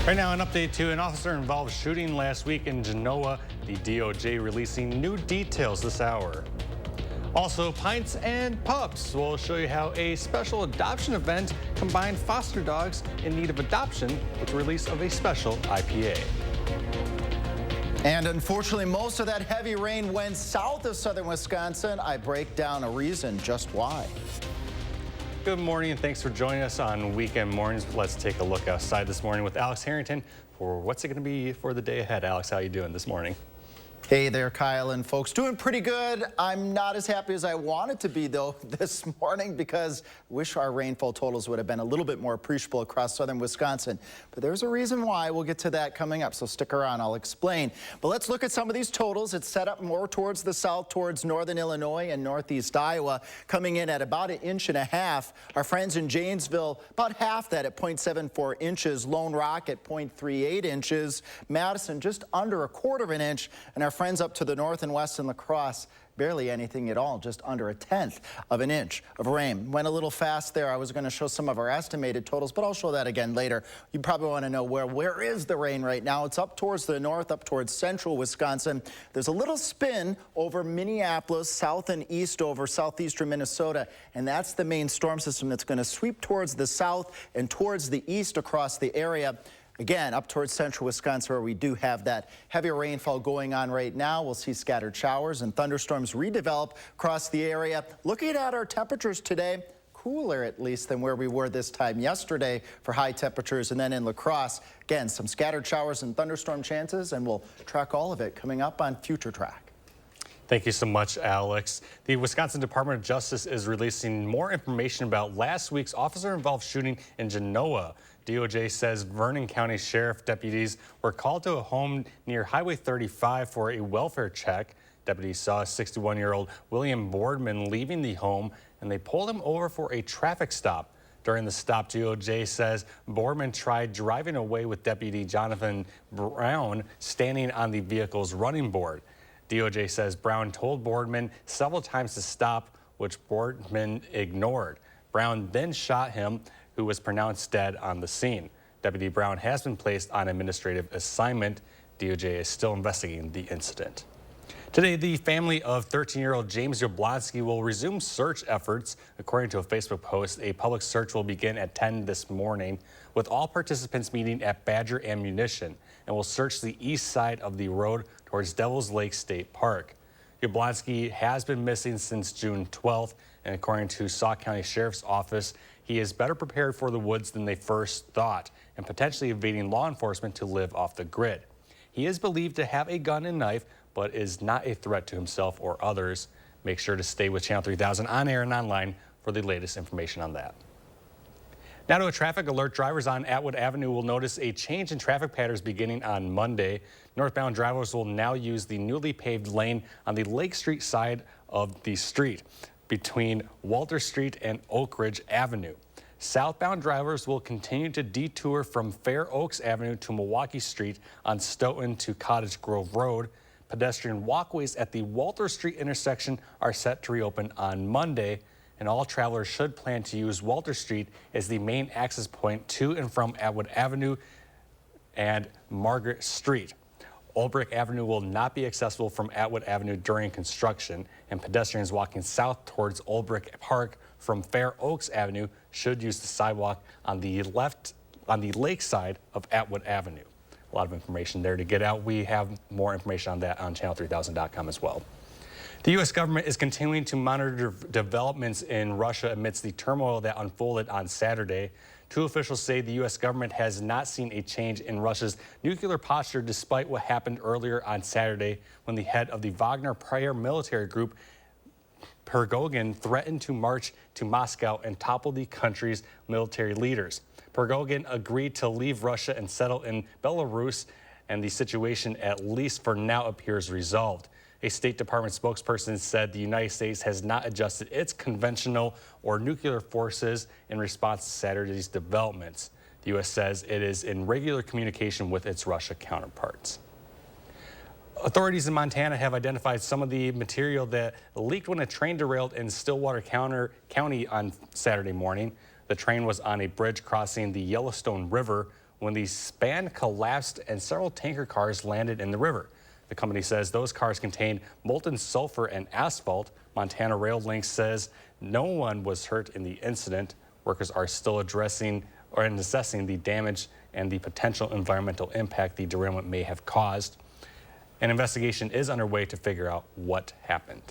Right now, an update to an officer-involved shooting last week in Genoa. The DOJ releasing new details this hour. Also, pints and pups. We'll show you how a special adoption event combined foster dogs in need of adoption with the release of a special IPA. And unfortunately, most of that heavy rain went south of southern Wisconsin. I break down a reason just why. Good morning and thanks for joining us on Weekend Mornings. Let's take a look outside this morning with Alex Harrington for what's it going to be for the day ahead. Alex, how are you doing this morning? Hey there, Kyle and folks. Doing pretty good. I'm not as happy as I wanted to be, though, this morning because I wish our rainfall totals would have been a little bit more appreciable across southern Wisconsin. But there's a reason why. We'll get to that coming up, so stick around. I'll explain. But let's look at some of these totals. It's set up more towards the south, towards northern Illinois and northeast Iowa, coming in at about 1.5 inches. Our friends in Janesville, about half that at 0.74 inches. Lone Rock at 0.38 inches. Madison just under 1/4 inch. And our friends up to the north and west in La Crosse, barely anything at all, just under 1/10 of an inch of rain. Went a little fast there. I was going to show some of our estimated totals, but I'll show that again later. You probably want to know where is the rain right now. It's up towards the north, up towards central Wisconsin. There's a little spin over Minneapolis, south and east over southeastern Minnesota, and that's the main storm system that's going to sweep towards the south and towards the east across the area. Again, up towards central Wisconsin, where we do have that heavier rainfall going on right now. We'll see scattered showers and thunderstorms redevelop across the area. Looking at our temperatures today, cooler at least than where we were this time yesterday for high temperatures. And then in La Crosse, again, some scattered showers and thunderstorm chances, and we'll track all of it coming up on Future Track. Thank you so much, Alex. The Wisconsin Department of Justice is releasing more information about last week's officer-involved shooting in Genoa. DOJ says Vernon County Sheriff deputies were called to a home near Highway 35 for a welfare check. Deputies saw 61-year-old William Boardman leaving the home, and they pulled him over for a traffic stop. During the stop, DOJ says Boardman tried driving away with Deputy Jonathan Brown standing on the vehicle's running board. DOJ says Brown told Boardman several times to stop, which Boardman ignored. Brown then shot him, who was pronounced dead on the scene. Deputy Brown has been placed on administrative assignment. DOJ is still investigating the incident. Today, the family of 13-year-old James Jablonski will resume search efforts. According to a Facebook post, a public search will begin at 10 this morning, with all participants meeting at Badger Ammunition, and will search the east side of the road towards Devil's Lake State Park. Jablonski has been missing since June 12th, and according to Sauk County Sheriff's Office, he is better prepared for the woods than they first thought, and potentially evading law enforcement to live off the grid. He is believed to have a gun and knife, but is not a threat to himself or others. Make sure to stay with Channel 3000 on air and online for the latest information on that. Now to a traffic alert. Drivers on Atwood Avenue will notice a change in traffic patterns beginning on Monday. Northbound drivers will now use the newly paved lane on the Lake Street side of the street between Walter Street and Oak Ridge Avenue. Southbound drivers will continue to detour from Fair Oaks Avenue to Milwaukee Street on Stoughton to Cottage Grove Road. Pedestrian walkways at the Walter Street intersection are set to reopen on Monday, and all travelers should plan to use Walter Street as the main access point to and from Atwood Avenue and Margaret Street. Old Brick Avenue will not be accessible from Atwood Avenue during construction, and pedestrians walking south towards Old Brick Park from Fair Oaks Avenue should use the sidewalk on the lake side of Atwood Avenue. A lot of information there to get out. We have more information on that on channel3000.com as well. The U.S. government is continuing to monitor developments in Russia amidst the turmoil that unfolded on Saturday. Two officials say the U.S. government has not seen a change in Russia's nuclear posture despite what happened earlier on Saturday when the head of the Wagner paramilitary group, Prigozhin, threatened to march to Moscow and topple the country's military leaders. Prigozhin agreed to leave Russia and settle in Belarus, and the situation, at least for now, appears resolved. A State Department spokesperson said the United States has not adjusted its conventional or nuclear forces in response to Saturday's developments. The U.S. says it is in regular communication with its Russia counterparts. Authorities in Montana have identified some of the material that leaked when a train derailed in Stillwater County on Saturday morning. The train was on a bridge crossing the Yellowstone River when the span collapsed and several tanker cars landed in the river. The company says those cars contained molten sulfur and asphalt. Montana Rail Link says no one was hurt in the incident. Workers are still addressing or assessing the damage and the potential environmental impact the derailment may have caused. An investigation is underway to figure out what happened.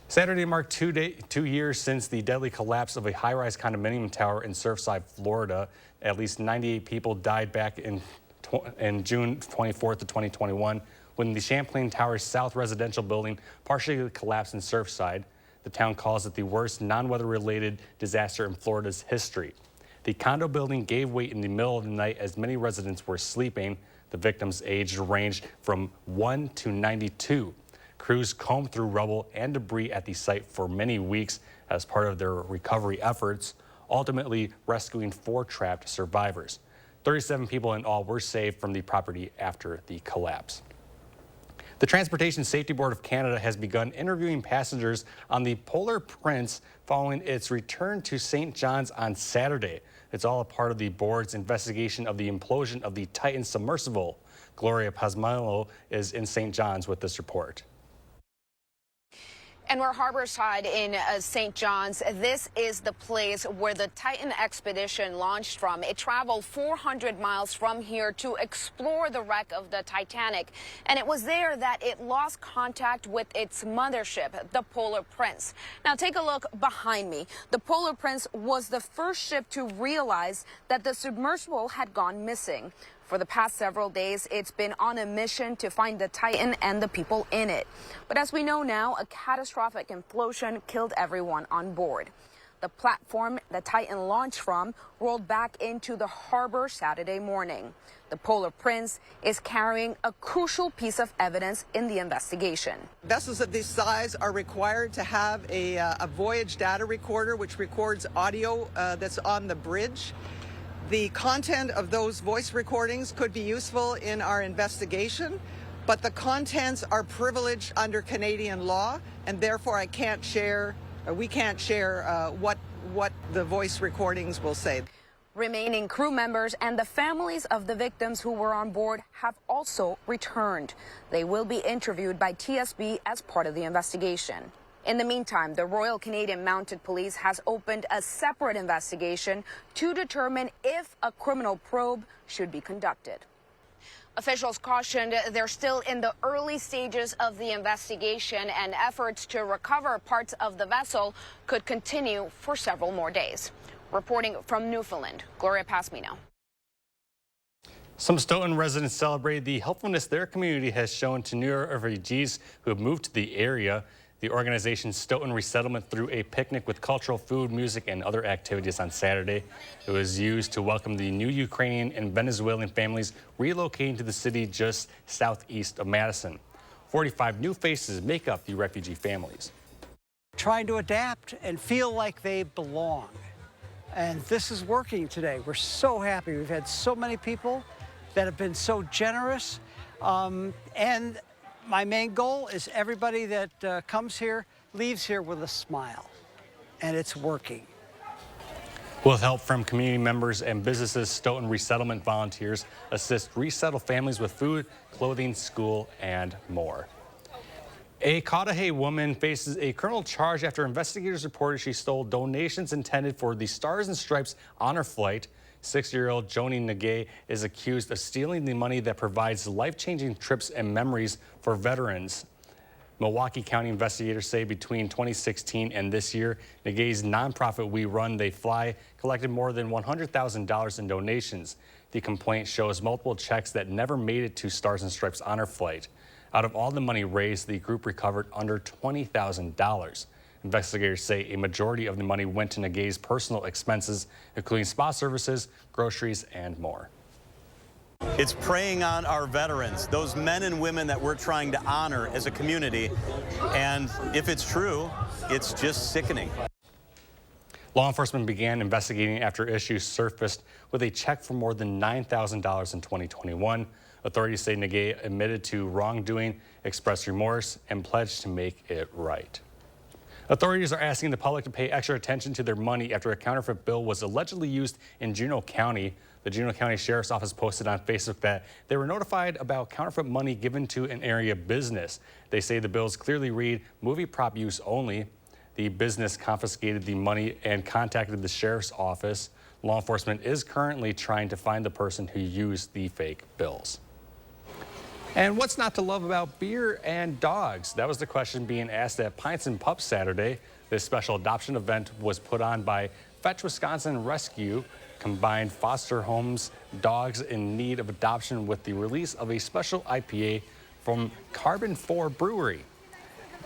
Saturday marked 2 years since the deadly collapse of a high-rise condominium tower in Surfside, Florida. At least 98 people died back in June 24th of 2021 when the Champlain Towers South residential building partially collapsed in Surfside. The town calls it the worst non-weather-related disaster in Florida's history. The condo building gave way in the middle of the night as many residents were sleeping. The victims' age ranged from 1 to 92. Crews combed through rubble and debris at the site for many weeks as part of their recovery efforts, ultimately rescuing 4 trapped survivors. 37 people in all were saved from the property after the collapse. The Transportation Safety Board of Canada has begun interviewing passengers on the Polar Prince following its return to St. John's on Saturday. It's all a part of the board's investigation of the implosion of the Titan submersible. Gloria Pasmalo is in St. John's with this report. And we're harborside in St. John's. This is the place where the Titan expedition launched from. It traveled 400 miles from here to explore the wreck of the Titanic. And it was there that it lost contact with its mothership, the Polar Prince. Now take a look behind me. The Polar Prince was the first ship to realize that the submersible had gone missing. For the past several days, it's been on a mission to find the Titan and the people in it. But as we know now, a catastrophic implosion killed everyone on board. The platform the Titan launched from rolled back into the harbor Saturday morning. The Polar Prince is carrying a crucial piece of evidence in the investigation. Vessels of this size are required to have a voyage data recorder, which records audio that's on the bridge. The content of those voice recordings could be useful in our investigation, but the contents are privileged under Canadian law, and therefore we can't share what the voice recordings will say. Remaining crew members and the families of the victims who were on board have also returned. They will be interviewed by TSB as part of the investigation. In the meantime, the Royal Canadian Mounted Police has opened a separate investigation to determine if a criminal probe should be conducted. Officials cautioned they're still in the early stages of the investigation, and efforts to recover parts of the vessel could continue for several more days. Reporting from Newfoundland, Gloria Pasmino. Some Stoughton residents celebrated the helpfulness their community has shown to new refugees who have moved to the area. The organization Stoughton Resettlement threw a picnic with cultural food, music, and other activities on Saturday. It was used to welcome the new Ukrainian and Venezuelan families relocating to the city just southeast of Madison. 45 new faces make up the refugee families. Trying to adapt and feel like they belong. And this is working today. We're so happy. We've had so many people that have been so generous. And my main goal is everybody that comes here leaves here with a smile, and it's working. With help from community members and businesses, Stoughton Resettlement volunteers assist resettled families with food, clothing, school, and more. A Cudahy woman faces a criminal charge after investigators reported she stole donations intended for the Stars and Stripes honor flight. 6-year-old Joni Nagay is accused of stealing the money that provides life-changing trips and memories for veterans. Milwaukee County investigators say between 2016 and this year, Nagay's nonprofit We Run, They Fly collected more than $100,000 in donations. The complaint shows multiple checks that never made it to Stars and Stripes honor flight. Out of all the money raised, the group recovered under $20,000. Investigators say a majority of the money went to Nagay's personal expenses, including spa services, groceries, and more. It's preying on our veterans, those men and women that we're trying to honor as a community. And if it's true, it's just sickening. Law enforcement began investigating after issues surfaced with a check for more than $9,000 in 2021. Authorities say Nagay admitted to wrongdoing, expressed remorse, and pledged to make it right. Authorities are asking the public to pay extra attention to their money after a counterfeit bill was allegedly used in Juneau County. The Juneau County Sheriff's Office posted on Facebook that they were notified about counterfeit money given to an area business. They say the bills clearly read movie prop use only. The business confiscated the money and contacted the Sheriff's Office. Law enforcement is currently trying to find the person who used the fake bills. And what's not to love about beer and dogs? That was the question being asked at Pints and Pups Saturday. This special adoption event was put on by Fetch Wisconsin Rescue, combined foster homes, dogs in need of adoption with the release of a special IPA from Carbon 4 Brewery,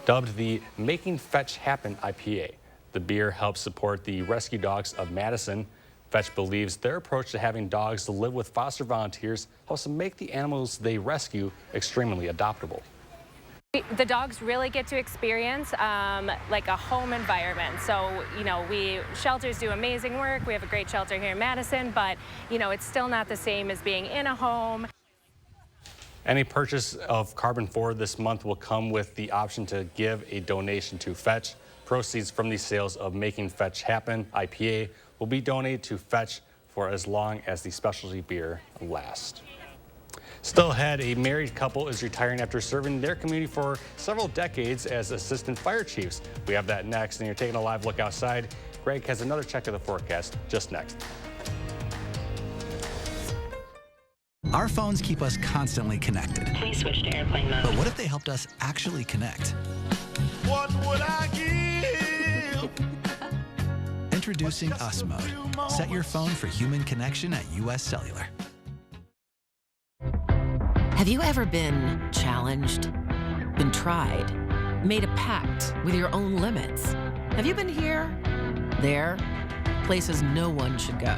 dubbed the Making Fetch Happen IPA. The beer helps support the rescue dogs of Madison. Fetch believes their approach to having dogs live with foster volunteers helps to make the animals they rescue extremely adoptable. The dogs really get to experience like a home environment. So, shelters do amazing work. We have a great shelter here in Madison, but, it's still not the same as being in a home. Any purchase of Carbon 4 this month will come with the option to give a donation to Fetch. Proceeds from the sales of Making Fetch Happen IPA will be donated to Fetch for as long as the specialty beer lasts. Still ahead, a married couple is retiring after serving their community for several decades as assistant fire chiefs. We have that next, and you're taking a live look outside. Greg has another check of the forecast just next. Our phones keep us constantly connected. Please switch to airplane mode. But what if they helped us actually connect? What would I give? Introducing US Mode. Set your phone for human connection at US Cellular. Have you ever been challenged, been tried, made a pact with your own limits? Have you been here, there, places no one should go?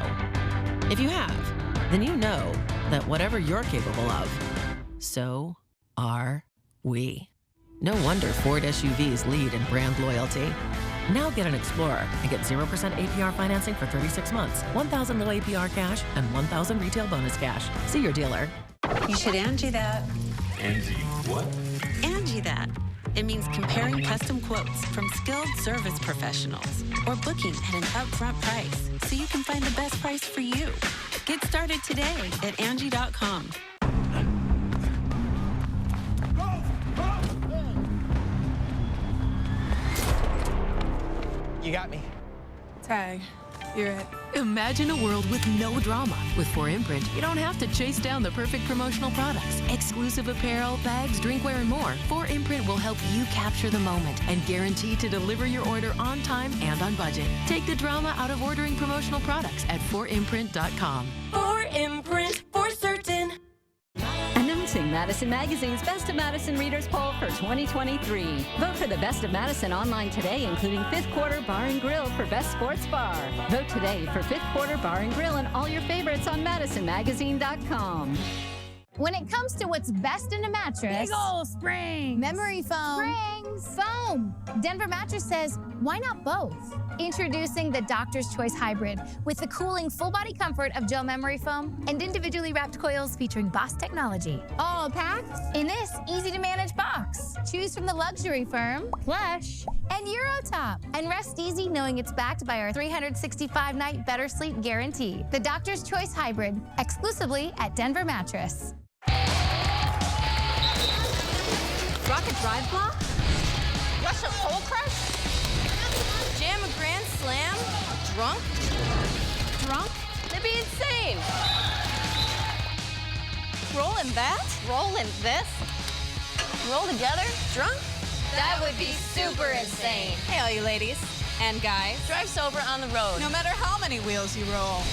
If you have, then you know that whatever you're capable of, so are we. No wonder Ford SUVs lead in brand loyalty. Now get an Explorer and get 0% APR financing for 36 months, $1,000 low APR cash, and $1,000 retail bonus cash. See your dealer. You should Angie that. Angie, what? Angie that. It means comparing custom quotes from skilled service professionals or booking at an upfront price so you can find the best price for you. Get started today at Angie.com. You got me. Tag. You're it. Imagine a world with no drama. With 4imprint, you don't have to chase down the perfect promotional products. Exclusive apparel, bags, drinkware, and more. 4imprint will help you capture the moment and guarantee to deliver your order on time and on budget. Take the drama out of ordering promotional products at 4imprint.com. 4imprint for certain. Announcing Madison Magazine's Best of Madison Readers Poll for 2023. Vote for the Best of Madison online today, including Fifth Quarter Bar and Grill for Best Sports Bar. Vote today for Fifth Quarter Bar and Grill and all your favorites on MadisonMagazine.com. When it comes to what's best in a mattress, Big ol' springs, memory foam, springs, foam. Denver Mattress says, why not both? Introducing the Doctor's Choice Hybrid with the cooling full body comfort of gel memory foam and individually wrapped coils featuring Boss technology. All packed in this easy to manage box. Choose from the luxury firm, Plush, and Eurotop. And rest easy knowing it's backed by our 365-night better sleep guarantee. The Doctor's Choice Hybrid, exclusively at Denver Mattress. Rocket Drive Block? Russian Pole Crush? Jam a Grand Slam? Drunk? Drunk? That'd be insane. Rolling that? Rolling this? Roll together? Drunk? That would be super insane. Hey, all you ladies and guys. Drive sober on the road. No matter how many wheels you roll.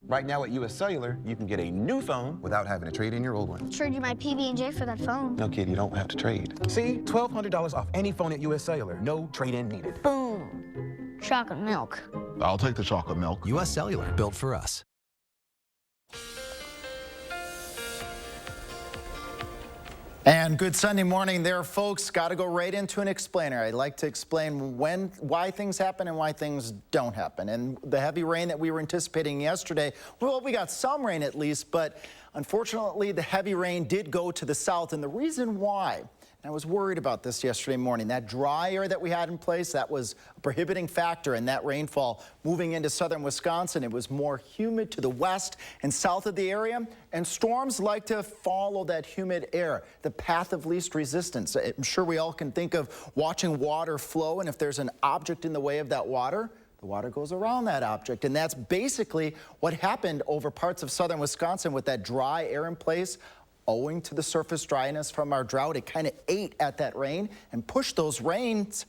Right now at US Cellular, you can get a new phone without having to trade in your old one. Trade you my PB&J for that phone. No, kid, you don't have to trade. See? $1,200 off any phone at US Cellular. No trade-in needed. Boom. Chocolate milk. I'll take the chocolate milk. US Cellular, built for us. And good Sunday morning there, folks. Got to go right into an explainer. I'd like to explain why things happen and why things don't happen. And the heavy rain that we were anticipating yesterday, well, we got some rain at least, but unfortunately the heavy rain did go to the south. And the reason why I was worried about this yesterday morning. That dry air that we had in place, that was a prohibiting factor in that rainfall moving into southern Wisconsin. It was more humid to the west and south of the area, and storms like to follow that humid air, the path of least resistance. I'm sure we all can think of watching water flow, and if there's an object in the way of that water, the water goes around that object, and that's basically what happened over parts of southern Wisconsin with that dry air in place. Owing to the surface dryness from our drought, it kind of ate at that rain and pushed those rains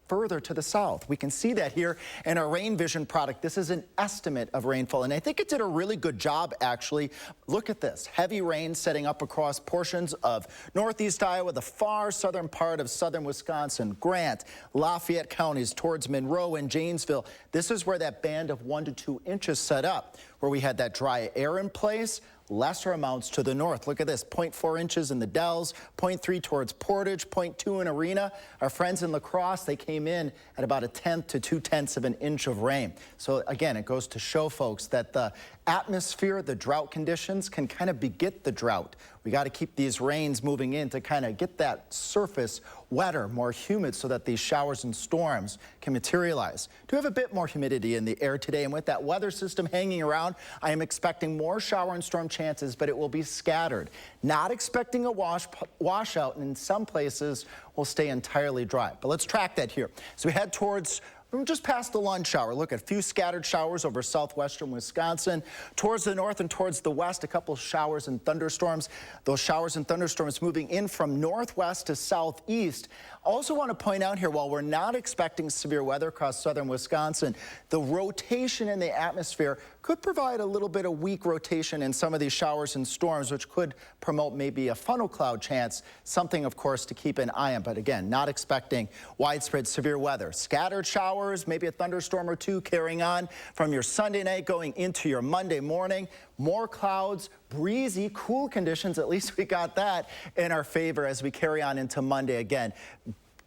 further to the south. We can see that here in our rain vision product. This is an estimate of rainfall, and I think it did a really good job, actually. Look at this. Heavy rain setting up across portions of northeast Iowa, the far southern part of southern Wisconsin, Grant, Lafayette counties towards Monroe and Janesville. This is where that band of 1 to 2 inches set up, where we had that dry air in place. Lesser amounts to the north. Look at this, 0.4 inches in the Dells, 0.3 towards Portage, 0.2 in Arena. Our friends in La Crosse, they came in at about 1/10 to 2/10 of an inch of rain. So again, it goes to show folks that the atmosphere, the drought conditions can kind of beget the drought. We got to keep these rains moving in to kind of get that surface wetter, more humid, so that these showers and storms can materialize. Do have a bit more humidity in the air today, and with that weather system hanging around, I am expecting more shower and storm chances, but it will be scattered. Not expecting a washout, and in some places will stay entirely dry. But let's track that here. So we head towards just past the lunch hour. Look at a few scattered showers over southwestern Wisconsin. Towards the north and towards the west, a couple of showers and thunderstorms. Those showers and thunderstorms moving in from northwest to southeast. Also want to point out here, while we're not expecting severe weather across southern Wisconsin, the rotation in the atmosphere could provide a little bit of weak rotation in some of these showers and storms, which could promote maybe a funnel cloud chance, something, of course, to keep an eye on. But again, not expecting widespread severe weather. Scattered showers, maybe a thunderstorm or two carrying on from your Sunday night going into your Monday morning. More clouds, breezy, cool conditions. At least we got that in our favor as we carry on into Monday again.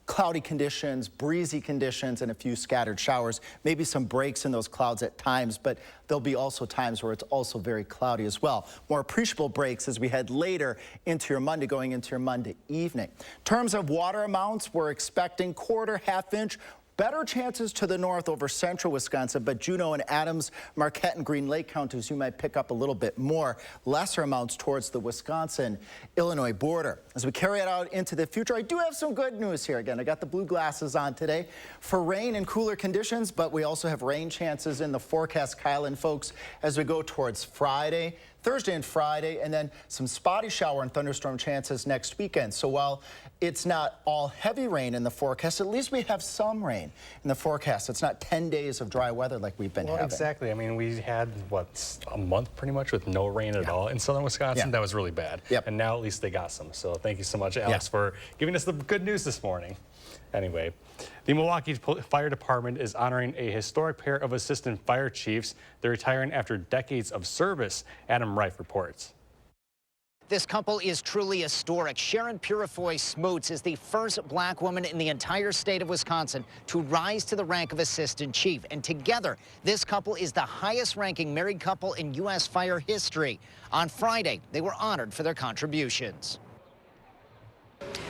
Cloudy conditions, breezy conditions, and a few scattered showers. Maybe some breaks in those clouds at times, but there'll be also times where it's also very cloudy as well. More appreciable breaks as we head later into your Monday, going into your Monday evening. In terms of water amounts, we're expecting quarter, half-inch. Better chances to the north over central Wisconsin, but Juneau and Adams, Marquette and Green Lake counties, you might pick up a little bit more. Lesser amounts towards the Wisconsin-Illinois border. As we carry it out into the future, I do have some good news here. Again, I got the blue glasses on today for rain and cooler conditions, but we also have rain chances in the forecast, Kyle and folks, as we go towards Friday, Thursday and Friday, and then some spotty shower and thunderstorm chances next weekend. So while it's not all heavy rain in the forecast, at least we have some rain in the forecast. It's not 10 days of dry weather like we've been having. Exactly. I mean, we had, what, a month pretty much with no rain at all in southern Wisconsin. That was really bad. And now at least they got some. So thank you so much, Alex, for giving us the good news this morning. Anyway, the Milwaukee Fire Department is honoring a historic pair of assistant fire chiefs. They're retiring after decades of service. Adam Reif reports. This couple is truly historic. Sharon Purifoy Smoots is the first black woman in the entire state of Wisconsin to rise to the rank of assistant chief. And together, this couple is the highest-ranking married couple in U.S. fire history. On Friday, they were honored for their contributions.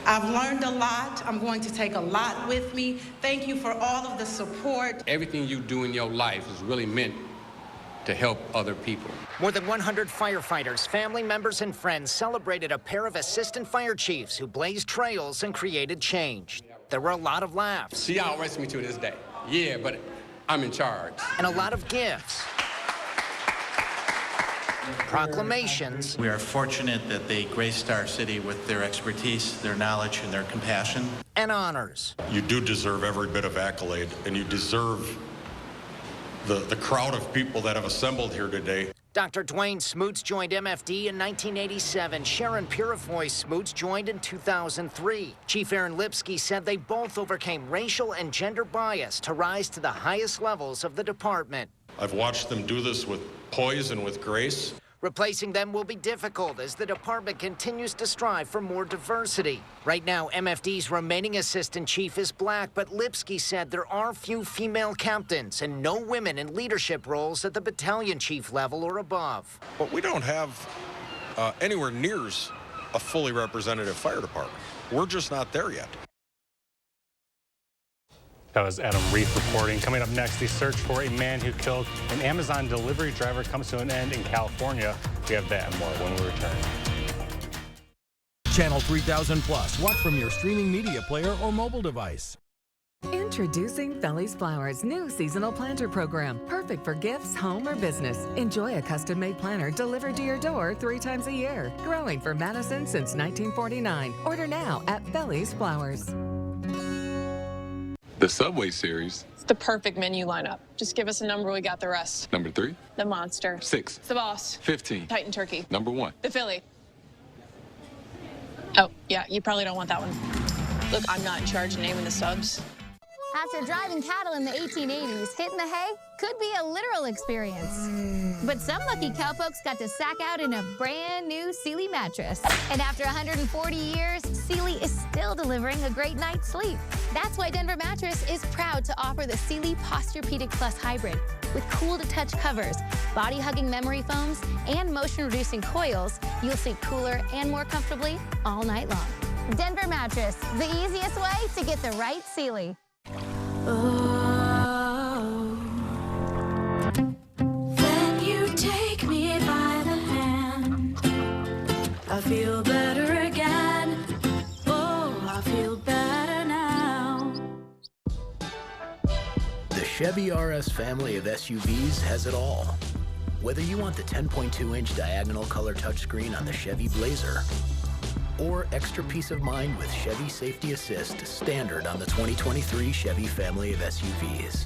I've learned a lot. I'm going to take a lot with me. Thank you for all of the support. Everything you do in your life is really meant to help other people. More than 100 firefighters, family members, and friends celebrated a pair of assistant fire chiefs who blazed trails and created change. There were a lot of laughs. She outranks me to this day. Yeah, but I'm in charge. And a lot of gifts. Proclamations. We are fortunate that they graced our city with their expertise, their knowledge, and their compassion. And honors. You do deserve every bit of accolade, and you deserve the crowd of people that have assembled here today. Dr. Dwayne Smoots joined MFD in 1987. Sharon Purifoy Smoots joined in 2003. Chief Aaron Lipsky said they both overcame racial and gender bias to rise to the highest levels of the department. I've watched them do this with poise and with grace. Replacing them will be difficult as the department continues to strive for more diversity. Right now, MFD's remaining assistant chief is black, but Lipsky said there are few female captains and no women in leadership roles at the battalion chief level or above. But we don't have anywhere near a fully representative fire department. We're just not there yet. That was Adam Reef reporting. Coming up next, the search for a man who killed an Amazon delivery driver comes to an end in California. We have that and more when we return. Channel 3000 Plus. Watch from your streaming media player or mobile device. Introducing Feli's Flowers' new seasonal planter program. Perfect for gifts, home, or business. Enjoy a custom-made planter delivered to your door 3 times a year. Growing for Madison since 1949. Order now at Feli's Flowers. The Subway series. It's the perfect menu lineup. Just give us a number, we got the rest. Number 3. The Monster. 6. It's the Boss. 15. Titan Turkey. Number 1. The Philly. Oh, yeah, you probably don't want that one. Look, I'm not in charge of naming the subs. After driving cattle in the 1880s, hitting the hay could be a literal experience. But some lucky cowpokes got to sack out in a brand new Sealy mattress. And after 140 years, Sealy is still delivering a great night's sleep. That's why Denver Mattress is proud to offer the Sealy Posturepedic Plus Hybrid. With cool-to-touch covers, body-hugging memory foams, and motion-reducing coils, you'll sleep cooler and more comfortably all night long. Denver Mattress, the easiest way to get the right Sealy. When you take me by the hand, I feel better again. Oh, I feel better now. The Chevy RS family of SUVs has it all. Whether you want the 10.2-inch diagonal color touchscreen on the Chevy Blazer, or extra peace of mind with Chevy Safety Assist standard on the 2023 Chevy family of SUVs.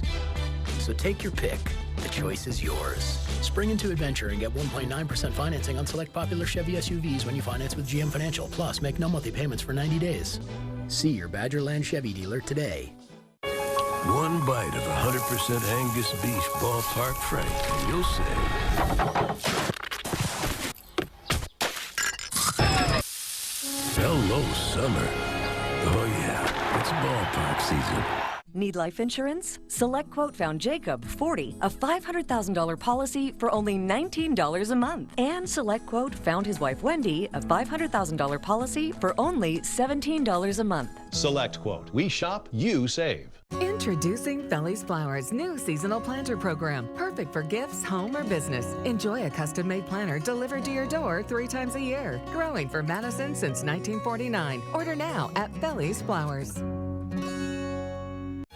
So take your pick. The choice is yours. Spring into adventure and get 1.9% financing on select popular Chevy SUVs when you finance with GM Financial. Plus, make no monthly payments for 90 days. See your Badgerland Chevy dealer today. One bite of 100% Angus beef ballpark frank, and you'll say, hello, summer. Oh, yeah, it's ballpark season. Need life insurance? SelectQuote found Jacob, 40, a $500,000 policy for only $19 a month. And SelectQuote found his wife, Wendy, a $500,000 policy for only $17 a month. SelectQuote. We shop, you save. Introducing Feli's Flowers' new seasonal planter program. Perfect for gifts, home, or business. Enjoy a custom-made planter delivered to your door 3 times a year. Growing for Madison since 1949. Order now at Feli's Flowers.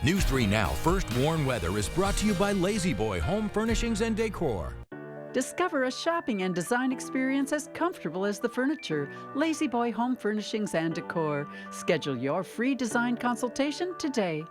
News 3 Now First Warn Weather is brought to you by Lazy Boy Home Furnishings and Decor. Discover a shopping and design experience as comfortable as the furniture. Lazy Boy Home Furnishings and Decor. Schedule your free design consultation today.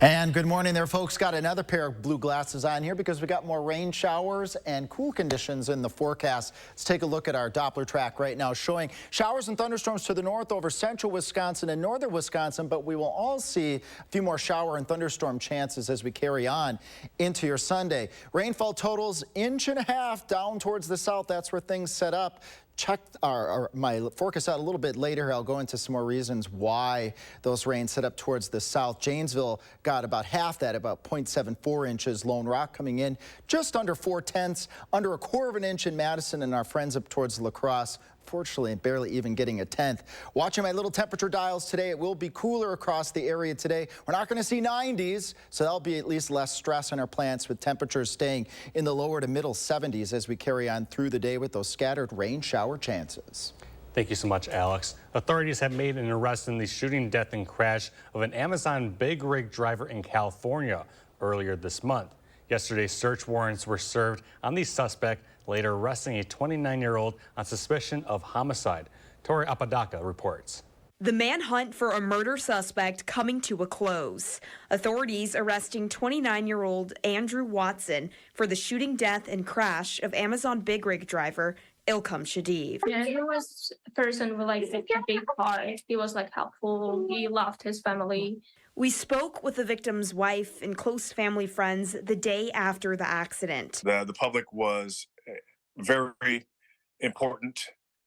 And good morning there, folks. Got another pair of blue glasses on here because we got more rain showers and cool conditions in the forecast. Let's take a look at our Doppler track right now, showing showers and thunderstorms to the north over central Wisconsin and northern Wisconsin, but we will all see a few more shower and thunderstorm chances as we carry on into your Sunday. Rainfall totals 1.5 inches down towards the south. That's where things set up. Check my forecast out a little bit later. I'll go into some more reasons why those rains set up towards the south. Janesville got about half that, about 0.74 inches. Lone Rock coming in just under 0.4, under 1/4 inch in Madison, and our friends up towards La Crosse, fortunately barely even getting 1/10. Watching my little temperature dials today, it will be cooler across the area today. We're not going to see 90s, so that'll be at least less stress on our plants, with temperatures staying in the lower to middle 70s as we carry on through the day with those scattered rain shower chances. Thank you so much, Alex. Authorities have made an arrest in the shooting, death, and crash of an Amazon big rig driver in California earlier this month. Yesterday, search warrants were served on the suspect, later arresting a 29-year-old on suspicion of homicide. Tori Apodaca reports. The manhunt for a murder suspect coming to a close. Authorities arresting 29-year-old Andrew Watson for the shooting, death, and crash of Amazon big rig driver Ilham Shadiv. Andrew was a person with like a big heart. He was like helpful. He loved his family. We spoke with the victim's wife and close family friends the day after the accident. The public was very important,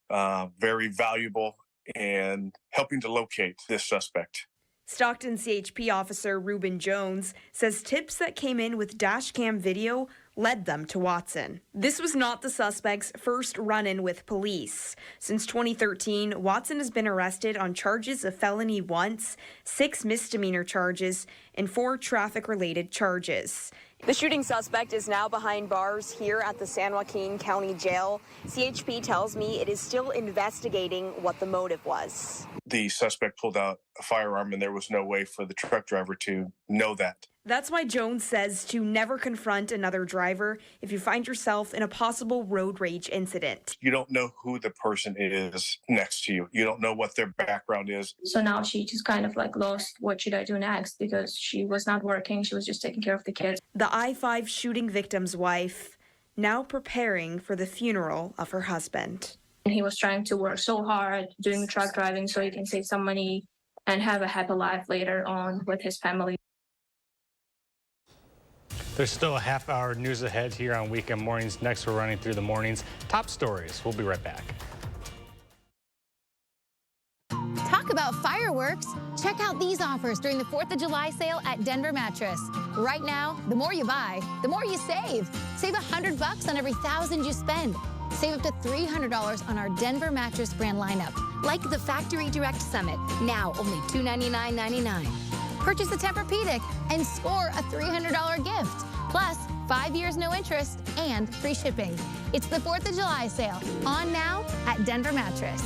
very valuable, and helping to locate this suspect. Stockton CHP officer Reuben Jones says tips that came in with dash cam video led them to Watson. This was not the suspect's first run-in with police. Since 2013, Watson has been arrested on charges of felony once, 6 misdemeanor charges, and 4 traffic-related charges. The shooting suspect is now behind bars here at the San Joaquin County Jail. CHP tells me it is still investigating what the motive was. The suspect pulled out a firearm, and there was no way for the truck driver to know that. That's why Jones says to never confront another driver if you find yourself in a possible road rage incident. You don't know who the person is next to you. You don't know what their background is. So now she just kind of like lost what should I do next, because she was not working. She was just taking care of the kids. The I-5 shooting victim's wife now preparing for the funeral of her husband. And he was trying to work so hard doing the truck driving so he can save some money and have a happy life later on with his family. There's still a half-hour news ahead here on Weekend Mornings. Next, we're running through the morning's top stories. We'll be right back. Talk about fireworks. Check out these offers during the 4th of July sale at Denver Mattress. Right now, the more you buy, the more you save. Save $100 on every $1,000 you spend. Save up to $300 on our Denver Mattress brand lineup, like the Factory Direct Summit, now only $299.99. Purchase a Tempur-Pedic and score a $300 gift. Plus, 5 years no interest and free shipping. It's the 4th of July sale, on now at Denver Mattress.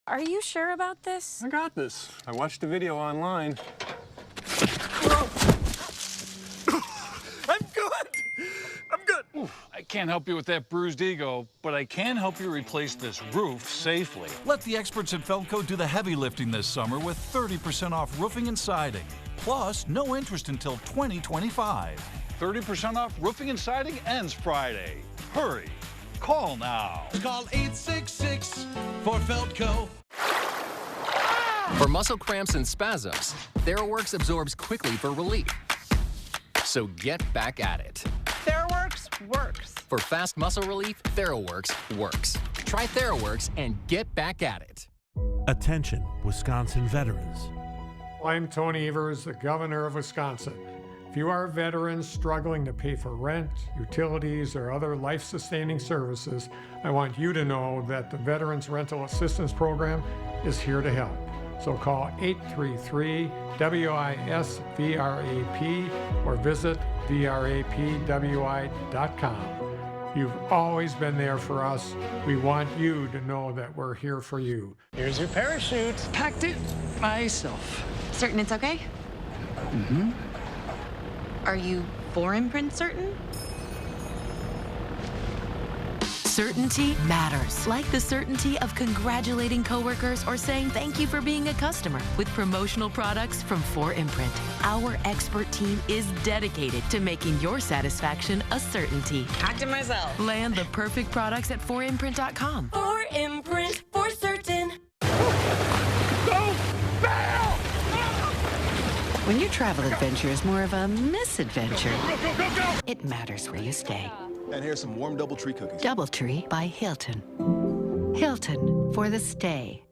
Are you sure about this? I got this. I watched the video online. I'm good. I'm good. Oof, I can't help you with that bruised ego, but I can help you replace this roof safely. Let the experts at Feldco do the heavy lifting this summer with 30% off roofing and siding. Plus, no interest until 2025. 30% off roofing and siding ends Friday. Hurry. Call now. Call 866 for Feldco. For muscle cramps and spasms, TheraWorks absorbs quickly for relief. So get back at it. TheraWorks works. For fast muscle relief, TheraWorks works. Try TheraWorks and get back at it. Attention, Wisconsin veterans. I'm Tony Evers, the governor of Wisconsin. If you are a veteran struggling to pay for rent, utilities, or other life-sustaining services, I want you to know that the Veterans Rental Assistance Program is here to help. So call 833-WISC-VRAP or visit vrapwi.com. You've always been there for us. We want you to know that we're here for you. Here's your parachute. Packed it myself. Certain it's okay? Mm-hmm. Are you for imprint certain? Certainty matters, like the certainty of congratulating coworkers or saying thank you for being a customer. With promotional products from 4imprint, our expert team is dedicated to making your satisfaction a certainty. Talk to myself. Land the perfect products at 4imprint.com. 4imprint, for certain. Go! Bail! When your travel adventure is more of a misadventure, it matters where you stay. And here's some warm DoubleTree cookies. DoubleTree by Hilton. Hilton for the stay.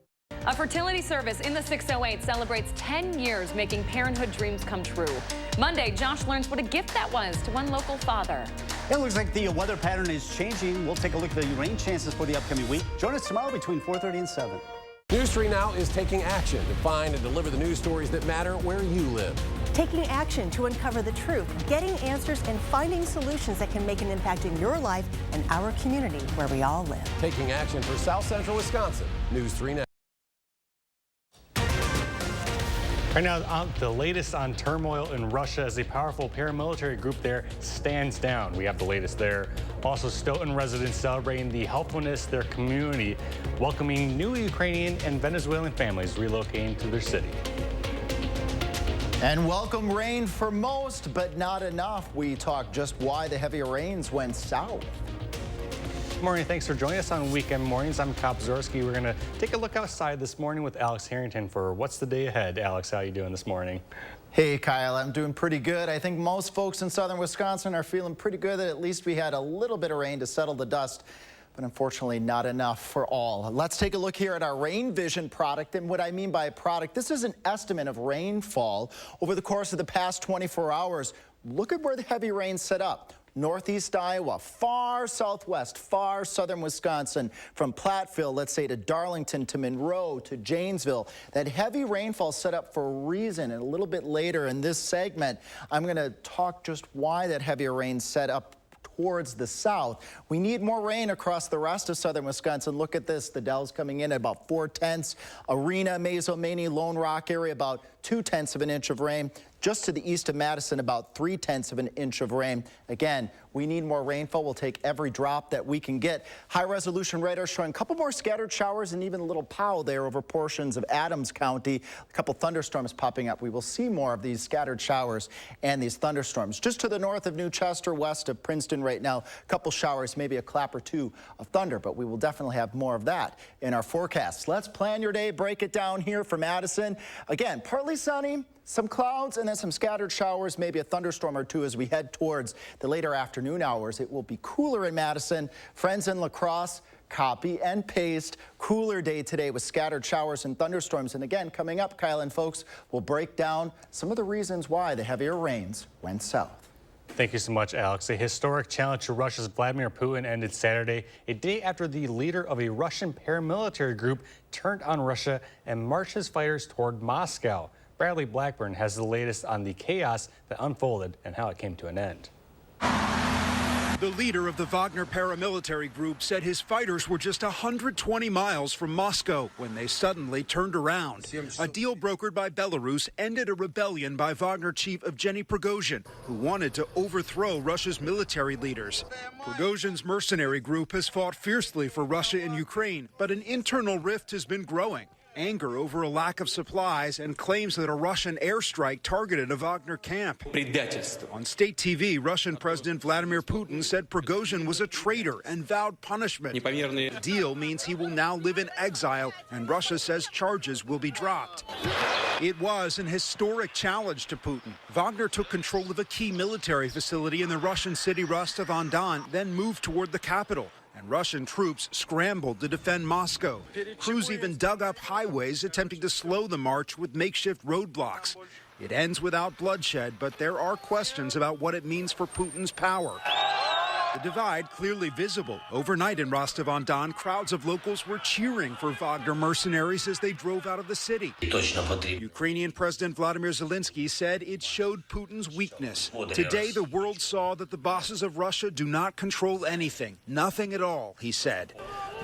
A fertility service in the 608 celebrates 10 years making parenthood dreams come true. Monday, Josh learns what a gift that was to one local father. It looks like the weather pattern is changing. We'll take a look at the rain chances for the upcoming week. Join us tomorrow between 4:30 and 7. News 3 Now is taking action to find and deliver the news stories that matter where you live. Taking action to uncover the truth, getting answers, and finding solutions that can make an impact in your life and our community where we all live. Taking action for South Central Wisconsin. News 3 Now. Right now, the latest on turmoil in Russia as a powerful paramilitary group there stands down. We have the latest there. Also, Stoughton residents celebrating the helpfulness of their community, welcoming new Ukrainian and Venezuelan families relocating to their city. And welcome rain for most, but not enough. We talk just why the heavier rains went south. Good morning. Thanks for joining us on Weekend Mornings. I'm Kyle Pazorski. We're going to take a look outside this morning with Alex Harrington for What's the Day Ahead. Alex, how are you doing this morning? Hey, Kyle, I'm doing pretty good. I think most folks in southern Wisconsin are feeling pretty good that at least we had a little bit of rain to settle the dust. but unfortunately not enough for all. Let's take a look here at our rain vision product. And what I mean by a product, this is an estimate of rainfall over the course of the past 24 hours. Look at where the heavy rain set up. Northeast Iowa, far southwest, far southern Wisconsin, from Platteville, let's say, to Darlington, to Monroe, to Janesville. That heavy rainfall set up for a reason, and a little bit later in this segment, I'm going to talk just why that heavier rain set up towards the south. We need more rain across the rest of southern Wisconsin. Look at this. The Dells coming in at about 4/10. Arena, Mazo-Maney, Lone Rock area, about 2/10 of an inch of rain. Just to the east of Madison, about 3/10 of an inch of rain. Again, we need more rainfall. We'll take every drop that we can get. High-resolution radar showing a couple more scattered showers and even a little pow there over portions of Adams County. A couple thunderstorms popping up. We will see more of these scattered showers and these thunderstorms. Just to the north of New Chester, west of Princeton right now, a couple showers, maybe a clap or two of thunder, but we will definitely have more of that in our forecasts. Let's plan your day, break it down here for Madison. Again, partly sunny, some clouds, and then some scattered showers, maybe a thunderstorm or two as we head towards the later afternoon hours. It will be cooler in Madison. Friends in La Crosse, copy and paste. Cooler day today with scattered showers and thunderstorms. And again, coming up, Kyle and folks, we'll break down some of the reasons why the heavier rains went south. Thank you so much, Alex. A historic challenge to Russia's Vladimir Putin ended Saturday, a day after the leader of a Russian paramilitary group turned on Russia and marched his fighters toward Moscow. Bradley Blackburn has the latest on the chaos that unfolded and how it came to an end. The leader of the Wagner paramilitary group said his fighters were just 120 miles from Moscow when they suddenly turned around. A deal brokered by Belarus ended a rebellion by Wagner chief Evgeny Prigozhin, who wanted to overthrow Russia's military leaders. Prigozhin's mercenary group has fought fiercely for Russia in Ukraine, but an internal rift has been growing. Anger over a lack of supplies and claims that a Russian airstrike targeted a Wagner camp. On state TV, Russian President Vladimir Putin said Prigozhin was a traitor and vowed punishment. The deal means he will now live in exile, and Russia says charges will be dropped. It was an historic challenge to Putin. Wagner took control of a key military facility in the Russian city Rostov-on-Don, then moved toward the capital. And Russian troops scrambled to defend Moscow. Crews even dug up highways attempting to slow the march with makeshift roadblocks. It ends without bloodshed, but there are questions about what it means for Putin's power. The divide clearly visible. Overnight in Rostov-on-Don, crowds of locals were cheering for Wagner mercenaries as they drove out of the city. Ukrainian President Vladimir Zelensky said it showed Putin's weakness. Today, the world saw that the bosses of Russia do not control anything, nothing at all, he said.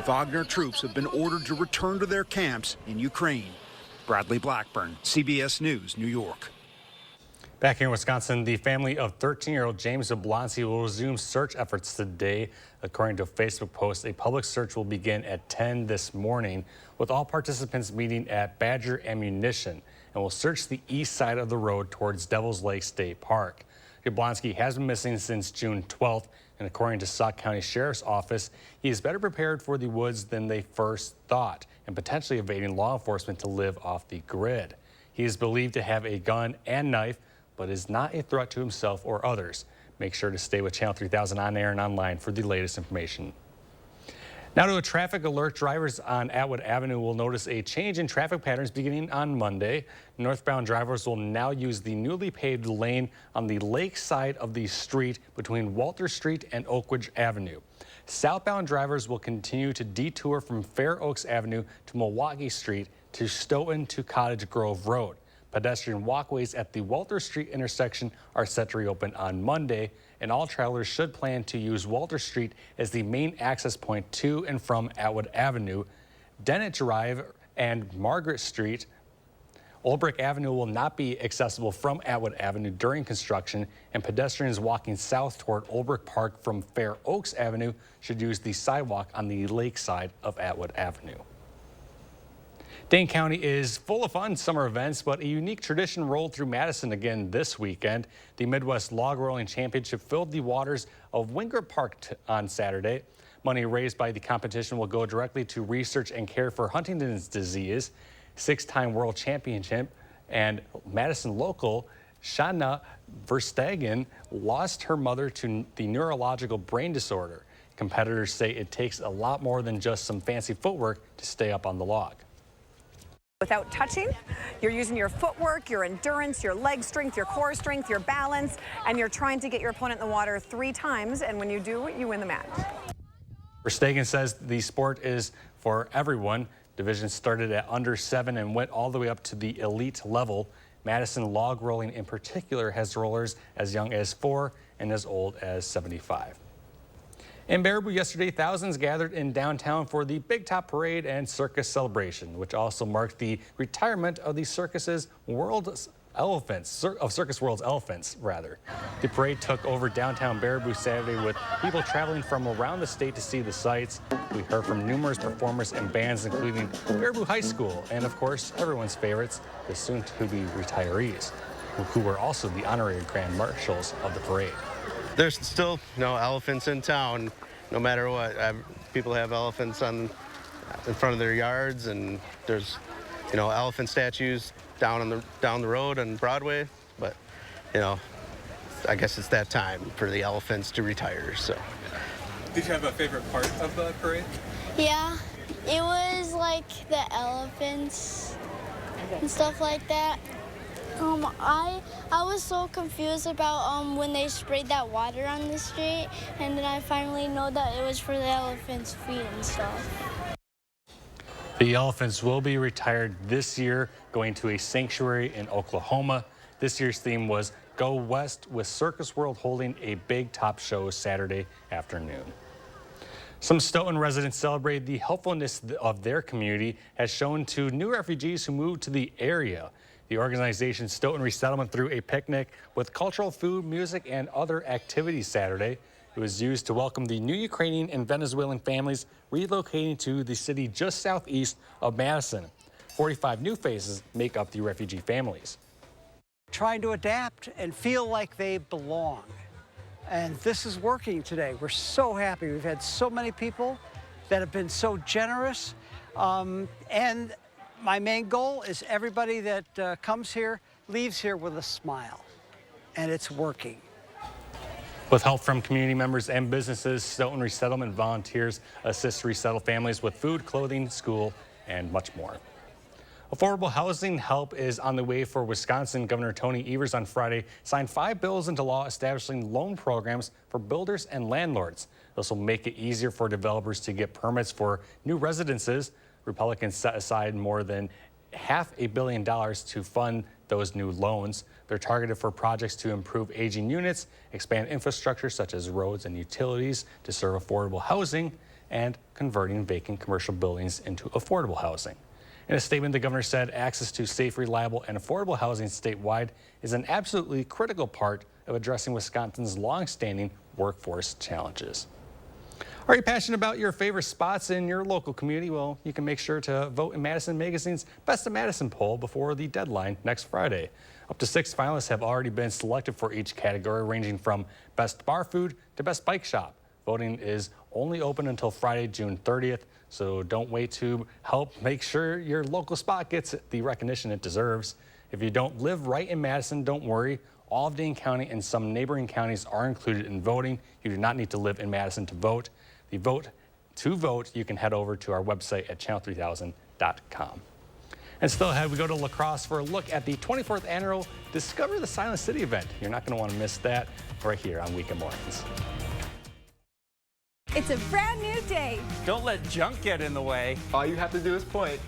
Wagner troops have been ordered to return to their camps in Ukraine. Bradley Blackburn, CBS News, New York. Back here in Wisconsin, the family of 13-year-old James Jablonski will resume search efforts today. According to a Facebook post, a public search will begin at 10 this morning, with all participants meeting at Badger Ammunition, and will search the east side of the road towards Devil's Lake State Park. Jablonski has been missing since June 12th, and according to Sauk County Sheriff's Office, he is better prepared for the woods than they first thought, and potentially evading law enforcement to live off the grid. He is believed to have a gun and knife, but is not a threat to himself or others. Make sure to stay with Channel 3000 on air and online for the latest information. Now to a traffic alert. Drivers on Atwood Avenue will notice a change in traffic patterns beginning on Monday. Northbound drivers will now use the newly paved lane on the lake side of the street between Walter Street and Oakridge Avenue. Southbound drivers will continue to detour from Fair Oaks Avenue to Milwaukee Street to Stoughton to Cottage Grove Road. Pedestrian walkways at the Walter Street intersection are set to reopen on Monday, and all travelers should plan to use Walter Street as the main access point to and from Atwood Avenue. Dennett Drive and Margaret Street. Old Brick Avenue will not be accessible from Atwood Avenue during construction, and pedestrians walking south toward Old Brick Park from Fair Oaks Avenue should use the sidewalk on the lake side of Atwood Avenue. Dane County is full of fun summer events, but a unique tradition rolled through Madison again this weekend. The Midwest Log Rolling Championship filled the waters of Wingert Park on Saturday. Money raised by the competition will go directly to research and care for Huntington's disease. Six-time world championship and Madison local Shanna Verstegen lost her mother to the neurological brain disorder. Competitors say it takes a lot more than just some fancy footwork to stay up on the log. Without touching, you're using your footwork, your endurance, your leg strength, your core strength, your balance, and you're trying to get your opponent in the water 3 times, and when you do, you win the match. Verstegen says the sport is for everyone. Division started at under 7 and went all the way up to the elite level. Madison log rolling in particular has rollers as young as 4 and as old as 75. In Baraboo yesterday, thousands gathered in downtown for the Big Top Parade and Circus Celebration, which also marked the retirement of the Circus World's elephants. The parade took over downtown Baraboo Saturday with people traveling from around the state to see the sights. We heard from numerous performers and bands, including Baraboo High School and, of course, everyone's favorites, the soon-to-be retirees, who were also the honorary grand marshals of the parade. There's still no elephants in town, no matter what. People have elephants in front of their yards, and there's, elephant statues down the road on Broadway. But, I guess it's that time for the elephants to retire. So. Did you have a favorite part of the parade? Yeah, it was like the elephants and stuff like that. I was so confused about when they sprayed that water on the street, and then I finally know that it was for the elephants' feet and stuff. The elephants will be retired this year, going to a sanctuary in Oklahoma. This year's theme was Go West, with Circus World holding a big top show Saturday afternoon. Some Stoughton residents celebrated the helpfulness of their community as shown to new refugees who moved to the area. The organization Stoughton Resettlement threw a picnic with cultural food, music, and other activities Saturday. It was used to welcome the new Ukrainian and Venezuelan families relocating to the city just southeast of Madison. 45 new faces make up the refugee families. Trying to adapt and feel like they belong. And this is working today. We're so happy. We've had so many people that have been so generous. And my main goal is everybody that comes here leaves here with a smile, and it's working. With help from community members and businesses, Stoughton Resettlement volunteers assist resettled families with food, clothing, school, and much more. Affordable housing help is on the way for Wisconsin. Governor Tony Evers on Friday signed 5 bills into law establishing loan programs for builders and landlords. This will make it easier for developers to get permits for new residences. Republicans set aside more than $500 million to fund those new loans. They're targeted for projects to improve aging units, expand infrastructure such as roads and utilities to serve affordable housing, and converting vacant commercial buildings into affordable housing. In a statement, the governor said access to safe, reliable, and affordable housing statewide is an absolutely critical part of addressing Wisconsin's long-standing workforce challenges. Are you passionate about your favorite spots in your local community? Well, you can make sure to vote in Madison Magazine's Best of Madison poll before the deadline next Friday. Up to 6 finalists have already been selected for each category, ranging from Best Bar Food to Best Bike Shop. Voting is only open until Friday, June 30th, so don't wait to help make sure your local spot gets the recognition it deserves. If you don't live right in Madison, don't worry. All of Dane County and some neighboring counties are included in voting. You do not need to live in Madison to vote. To vote, you can head over to our website at channel3000.com. And still ahead, we go to La Crosse for a look at the 24th annual Discover the Silent City event. You're not going to want to miss that right here on Weekend Mornings. It's a brand new day. Don't let junk get in the way. All you have to do is point.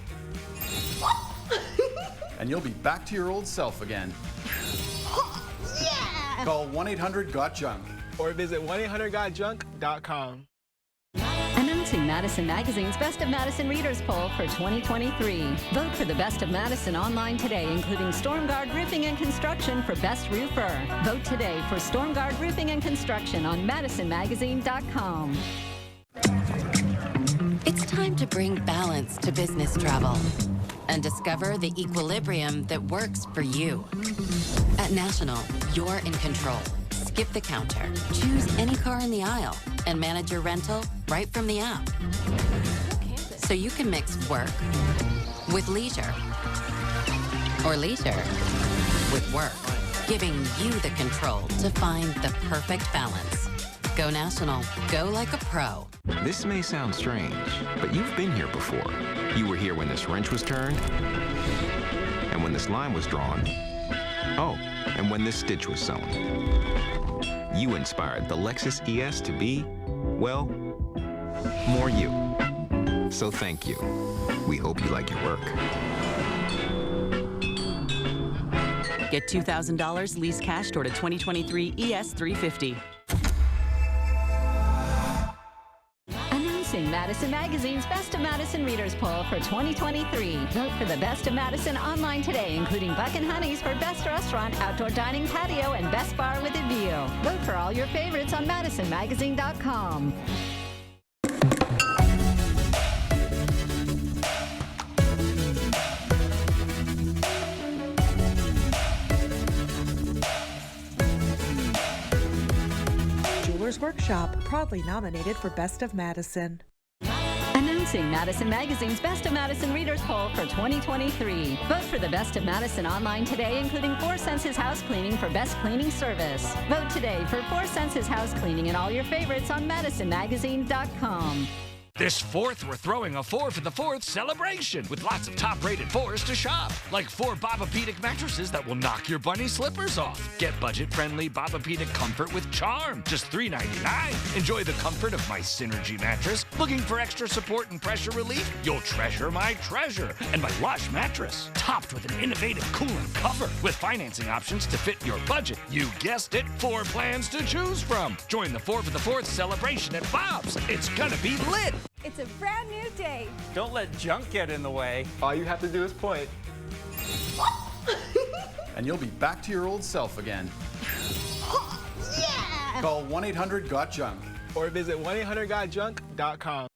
And you'll be back to your old self again. Yeah! Call 1-800-GOT-JUNK. Or visit 1-800-GOT-JUNK.com. Announcing Madison Magazine's Best of Madison Readers Poll for 2023. Vote for the Best of Madison online today, including Stormguard Roofing and Construction for Best Roofer. Vote today for Stormguard Roofing and Construction on MadisonMagazine.com. It's time to bring balance to business travel and discover the equilibrium that works for you. At National, you're in control. Skip the counter, choose any car in the aisle, and manage your rental right from the app. So you can mix work with leisure, or leisure with work, giving you the control to find the perfect balance. Go National. Go like a pro. This may sound strange, but you've been here before. You were here when this wrench was turned, and when this line was drawn. Oh, and when this stitch was sewn. You inspired the Lexus ES to be, well, more you. So thank you. We hope you like your work. Get $2,000 lease cash toward a 2023 ES350. Announcing Madison Magazine's Best of Madison Readers Poll for 2023. Vote for the Best of Madison online today, including Buck and Honey's for Best Restaurant, Outdoor Dining Patio, and Best Bar with a View. Vote for all your favorites on MadisonMagazine.com. Workshop, proudly nominated for Best of Madison. Announcing Madison Magazine's Best of Madison Readers Poll for 2023. Vote for the Best of Madison online today, including 4 Senses House Cleaning for Best Cleaning Service. Vote today for 4 Senses House Cleaning and all your favorites on MadisonMagazine.com. This 4th, we're throwing a 4 for the 4th celebration with lots of top-rated 4s to shop, like 4 Bobapedic mattresses that will knock your bunny slippers off. Get budget-friendly Bobapedic comfort with charm, just $3.99. Enjoy the comfort of my Synergy mattress. Looking for extra support and pressure relief? You'll treasure my treasure and my Lush mattress, topped with an innovative cooling cover with financing options to fit your budget. You guessed it, 4 plans to choose from. Join the 4 for the 4th celebration at Bob's. It's gonna be lit. It's a brand new day. Don't let junk get in the way. All you have to do is point. And you'll be back to your old self again. Yeah! Call 1-800-GOT-JUNK. Or visit 1-800-GOT-JUNK.com.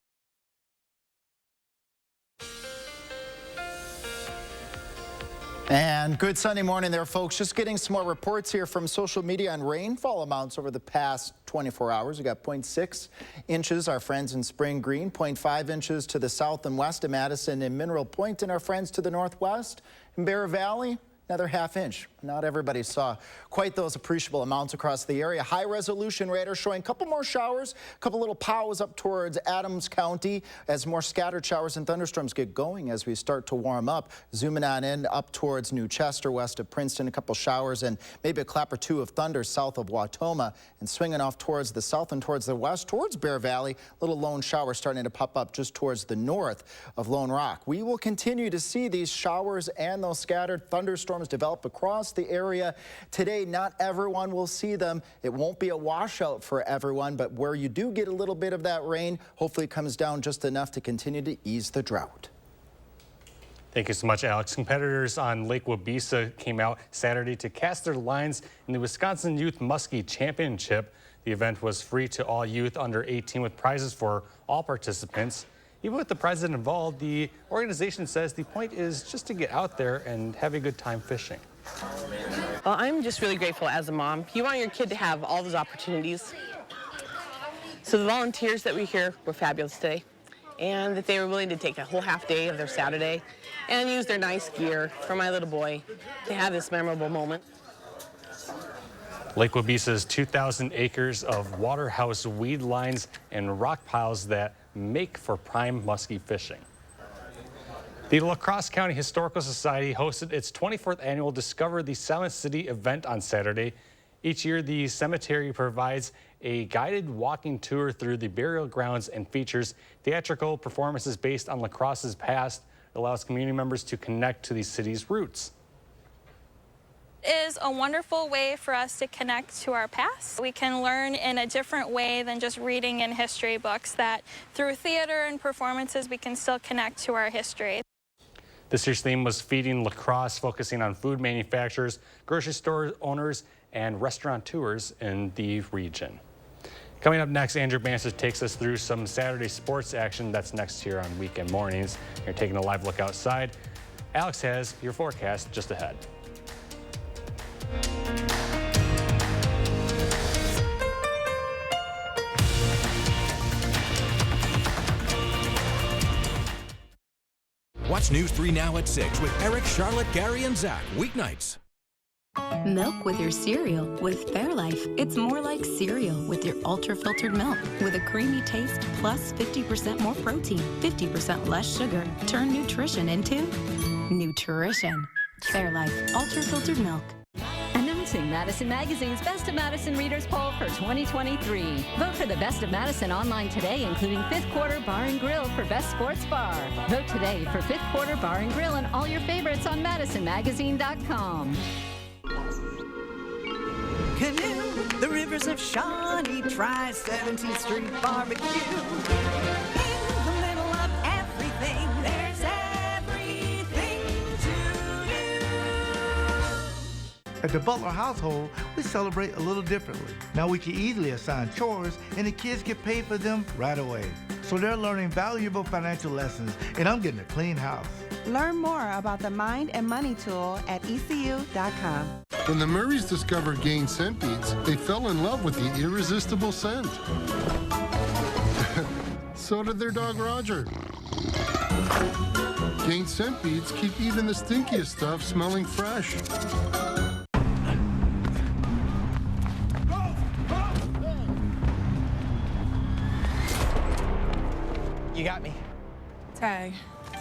And good Sunday morning there, folks. Just getting some more reports here from social media on rainfall amounts over the past 24 hours. We got 0.6 inches, our friends in Spring Green, 0.5 inches to the south and west of Madison and Mineral Point, and our friends to the northwest in Bear Valley, another ½ inch. Not everybody saw quite those appreciable amounts across the area. High resolution radar showing a couple more showers, a couple little pows up towards Adams County as more scattered showers and thunderstorms get going as we start to warm up. Zooming on in up towards New Chester, west of Princeton, a couple showers and maybe a clap or two of thunder south of Wautoma, and swinging off towards the south and towards the west, towards Bear Valley, little lone shower starting to pop up just towards the north of Lone Rock. We will continue to see these showers and those scattered thunderstorms develop across the area today. Not everyone will see them. It won't be a washout for everyone, but where you do get a little bit of that rain, hopefully it comes down just enough to continue to ease the drought. Thank you so much, Alex. Competitors on Lake Wabisa came out Saturday to cast their lines in the Wisconsin Youth Muskie Championship. The event was free to all youth under 18 with prizes for all participants. Even with the prizes involved, the organization says the point is just to get out there and have a good time fishing. Well, I'm just really grateful as a mom. You want your kid to have all those opportunities. So the volunteers that we hear were fabulous today, and that they were willing to take a whole half day of their Saturday and use their nice gear for my little boy to have this memorable moment. Lake Wabisa's 2,000 acres of waterhouse weed lines and rock piles that make for prime muskie fishing. The La Crosse County Historical Society hosted its 24th annual Discover the Silent City event on Saturday. Each year, the cemetery provides a guided walking tour through the burial grounds and features theatrical performances based on La Crosse's past. It allows community members to connect to the city's roots. Is a wonderful way for us to connect to our past. We can learn in a different way than just reading in history books, that through theater and performances we can still connect to our history. This year's theme was Feeding La Crosse, focusing on food manufacturers, grocery store owners, and restaurateurs in the region. Coming up next, Andrew Bansich takes us through some Saturday sports action. That's next here on Weekend Mornings. You're taking a live look outside. Alex has your forecast just ahead. Watch News 3 Now at 6 with Eric, Charlotte, Gary, and Zach weeknights. Milk with your cereal with Fairlife. It's more like cereal with your ultra-filtered milk. With a creamy taste plus 50% more protein, 50% less sugar. Turn nutrition into nutrition. Fairlife ultra-filtered milk. Announcing Madison Magazine's Best of Madison Readers Poll for 2023. Vote for the Best of Madison online today, including Fifth Quarter Bar and Grill for Best Sports Bar. Vote today for Fifth Quarter Bar and Grill and all your favorites on MadisonMagazine.com. Canoe, the rivers of Shawnee, try 17th Street Barbecue. In the middle of everything, there's everything to do. At the Butler household, we celebrate a little differently. Now we can easily assign chores and the kids get paid for them right away. So they're learning valuable financial lessons and I'm getting a clean house. Learn more about the Mind and Money tool at ECU.com. When the Murrays discovered Gain scent beads, they fell in love with the irresistible scent. So did their dog Roger. Gain scent beads keep even the stinkiest stuff smelling fresh. You got me. Tag.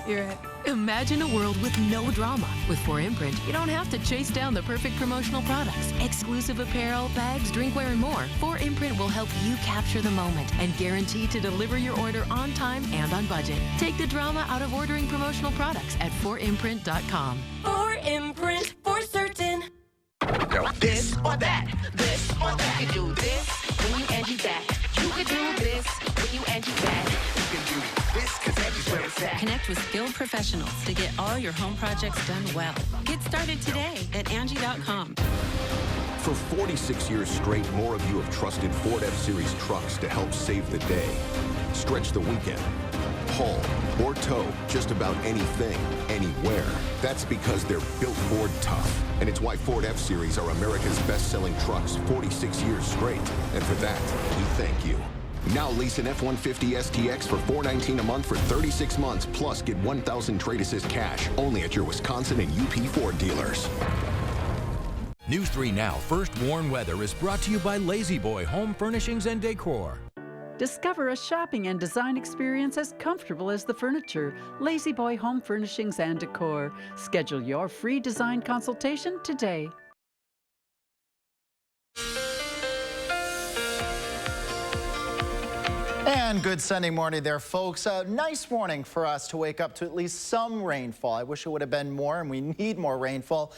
You're it. Imagine a world with no drama. With 4imprint, you don't have to chase down the perfect promotional products. Exclusive apparel, bags, drinkware, and more. 4imprint will help you capture the moment and guarantee to deliver your order on time and on budget. Take the drama out of ordering promotional products at 4imprint.com. 4imprint, for certain. This or that, this or that. You can do this when you Angie that. You can do this when you Angie that. You can do this because Angie's where it's at. Connect with skilled professionals to get all your home projects done well. Get started today at Angie.com. For 46 years straight, more of you have trusted Ford F-Series trucks to help save the day. Stretch the weekend. Haul or tow just about anything, anywhere. That's because they're built Ford tough. And it's why Ford F-Series are America's best-selling trucks 46 years straight. And for that, we thank you. Now lease an F-150 STX for $419 a month for 36 months, plus get 1,000 trade assist cash only at your Wisconsin and UP Ford dealers. News 3 Now First Warn Weather is brought to you by Lazy Boy Home Furnishings and Decor. Discover a shopping and design experience as comfortable as the furniture. Lazy Boy Home Furnishings and Decor. Schedule your free design consultation today. And good Sunday morning there, folks. A nice morning for us to wake up to at least some rainfall. I wish it would have been more, and we need more rainfall.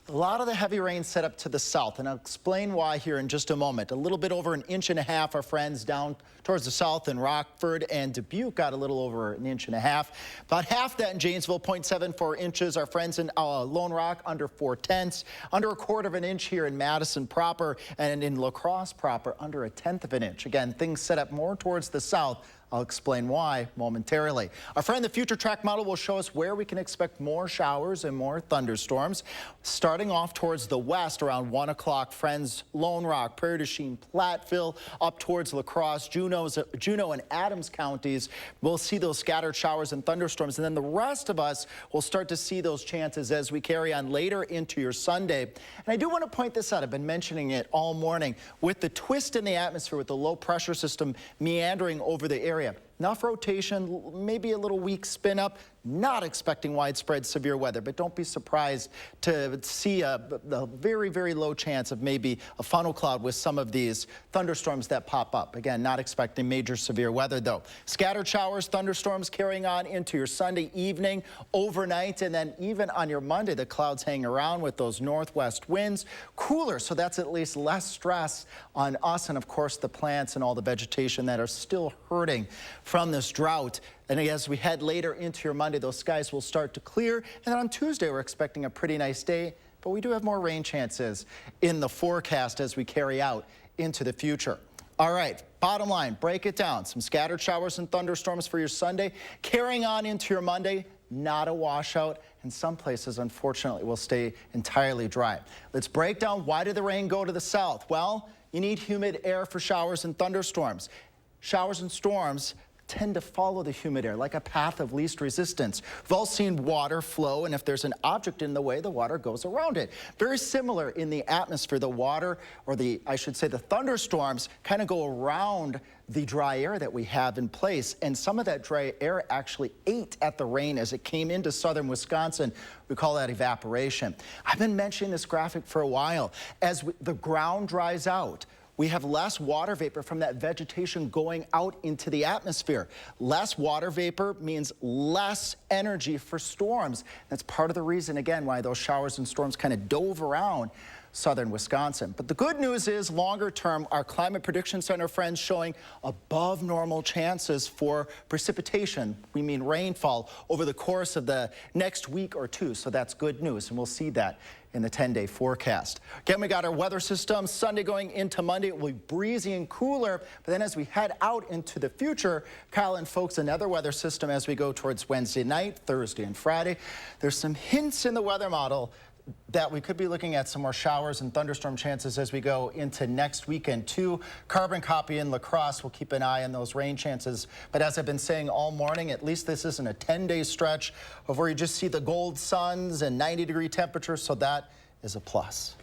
A lot of the heavy rain set up to the south, and I'll explain why here in just a moment. A little bit over 1.5 inches. Our friends down towards the south in Rockford and Dubuque got a little over 1.5 inches. About half that in Janesville, 0.74 inches. Our friends in Lone Rock, under 0.4. Under 1/4 inch here in Madison proper, and in La Crosse proper, under 1/10 inch. Again, things set up more towards the south. I'll explain why momentarily. Our friend, the Future Track model, will show us where we can expect more showers and more thunderstorms. Starting off towards the west around 1 o'clock, friends, Lone Rock, Prairie du Chien, Platteville, up towards La Crosse, Juneau and Adams counties. We'll see those scattered showers and thunderstorms. And then the rest of us will start to see those chances as we carry on later into your Sunday. And I do want to point this out. I've been mentioning it all morning. With the twist in the atmosphere, with the low pressure system meandering over the area, enough rotation, maybe a little weak spin up. Not expecting widespread severe weather, but don't be surprised to see a very, very low chance of maybe a funnel cloud with some of these thunderstorms that pop up. Again, not expecting major severe weather though. Scattered showers, thunderstorms carrying on into your Sunday evening, overnight, and then even on your Monday, the clouds hang around with those northwest winds. Cooler, so that's at least less stress on us and of course the plants and all the vegetation that are still hurting from this drought. And as we head later into your Monday, those skies will start to clear. And then on Tuesday, we're expecting a pretty nice day, but we do have more rain chances in the forecast as we carry out into the future. All right, bottom line, break it down. Some scattered showers and thunderstorms for your Sunday. Carrying on into your Monday, not a washout, and some places, unfortunately, will stay entirely dry. Let's break down, why did the rain go to the south? Well, you need humid air for showers and thunderstorms. Showers and storms tend to follow the humid air like a path of least resistance. We've all seen water flow, and if there's an object in the way, the water goes around it. Very similar in the atmosphere. The water, or I should say the thunderstorms, kind of go around the dry air that we have in place, and some of that dry air actually ate at the rain as it came into southern Wisconsin. We call that evaporation. I've been mentioning this graphic for a while. As the ground dries out, we have less water vapor from that vegetation going out into the atmosphere. Less water vapor means less energy for storms. That's part of the reason, again, why those showers and storms kind of dove around southern Wisconsin. But the good news is, longer term, our Climate Prediction Center friends showing above normal chances for precipitation. We mean rainfall over the course of the next week or two. So that's good news, and we'll see that in the 10-day forecast. Again, we got our weather system. Sunday going into Monday, it will be breezy and cooler. But then as we head out into the future, Kyle and folks, another weather system as we go towards Wednesday night, Thursday and Friday. There's some hints in the weather model that we could be looking at some more showers and thunderstorm chances as we go into next weekend too. Carbon copy in La Crosse, we'll keep an eye on those rain chances. But as I've been saying all morning, at least this isn't a 10-day stretch of where you just see the gold suns and 90-degree temperatures, so that is a plus.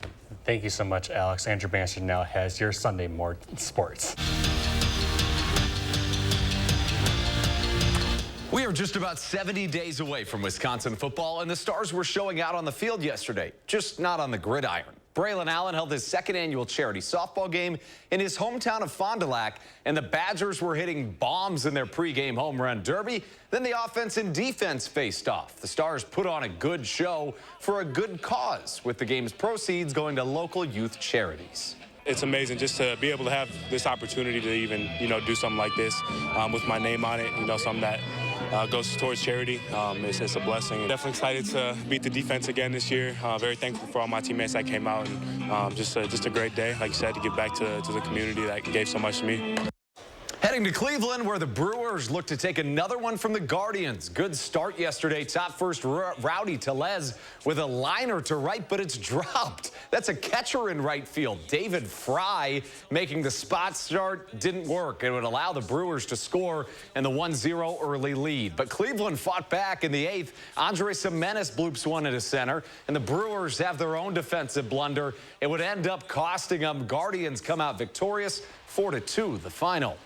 Thank you so much, Alex. Andrew Bannister now has your Sunday morning sports. We are just about 70 days away from Wisconsin football, and the Stars were showing out on the field yesterday, just not on the gridiron. Braylon Allen held his second annual charity softball game in his hometown of Fond du Lac, and the Badgers were hitting bombs in their pregame home run derby. Then the offense and defense faced off. The Stars put on a good show for a good cause, with the game's proceeds going to local youth charities. It's amazing just to be able to have this opportunity to even, do something like this with my name on it, something that goes towards charity. It's a blessing. Definitely excited to beat the defense again this year. Very thankful for all my teammates that came out, and just a great day, like you said, to give back to the community that gave so much to me. Heading to Cleveland, where the Brewers look to take another one from the Guardians. Good start yesterday. Top first, Rowdy Tellez with a liner to right, but it's dropped. That's a catcher in right field. David Fry making the spot start didn't work. It would allow the Brewers to score in the 1-0 early lead. But Cleveland fought back in the 8th. Andres Jimenez bloops one into center, and the Brewers have their own defensive blunder. It would end up costing them. Guardians come out victorious, 4-2 the final.